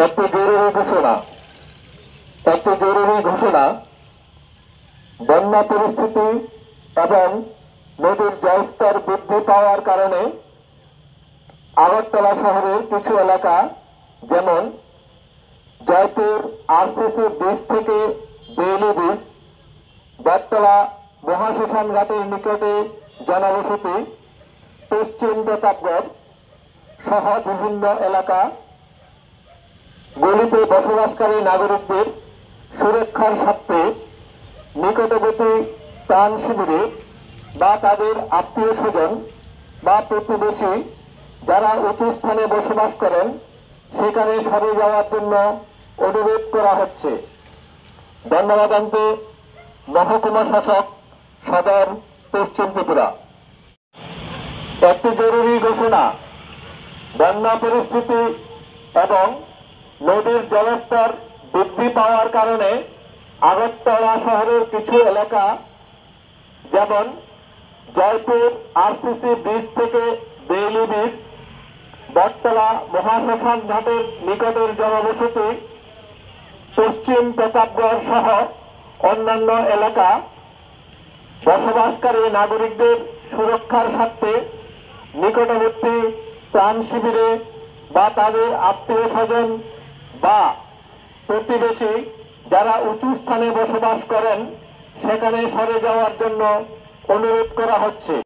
একটি জরুরি ঘোষণা বন্যা পরিস্থিতি এবং নদীর জলস্তর বৃদ্ধি পাওয়ার কারণে আগরতলা শহরের কিছু এলাকা যেমন জয়পুর আরসিসি ব্রিজ থেকে বেইলি ব্রিজ, বটতলা মহাশ্মশান ঘাটের নিকটে জনবসতি, পশ্চিম প্রতাপগড় সহ বিভিন্ন এলাকা গুলিতে বসবাসকারী নাগরিকদের সুরক্ষার স্বার্থে নিকটবর্তী ত্রাণ শিবিরে বা তাদের আত্মীয় স্বজন বা প্রতিবেশী যারা উঁচু স্থানে বসবাস করেন সেখানে সরে যাওয়ার জন্য অনুরোধ করা হচ্ছে। ধন্যবাদ। মহকুমা শাসক, সদর, পশ্চিম ত্রিপুরা। একটি জরুরি ঘোষণা বন্যা পরিস্থিতি এবং নদীর জলস্তর বৃদ্ধি পাওয়ার কারণে আগরতলা শহরের কিছু এলাকা যেমন জয়পুর আরসিসি ব্রিজ থেকে বেইলি ব্রিজ, বটতলা মহাশ্মশান ঘাটের নিকটের জনবসতি, পশ্চিম প্রতাপগড় সহ অন্যান্য এলাকা বসবাসকারী নাগরিকদের সুরক্ষার স্বার্থে নিকটবর্তী ত্রাণ শিবিরে বা তাদের আত্মীয় স্বজন বা প্রতিবেশী যারা উঁচু স্থানে বসবাস করেন সেখানে সরে যাওয়ার জন্য অনুরোধ করা হচ্ছে।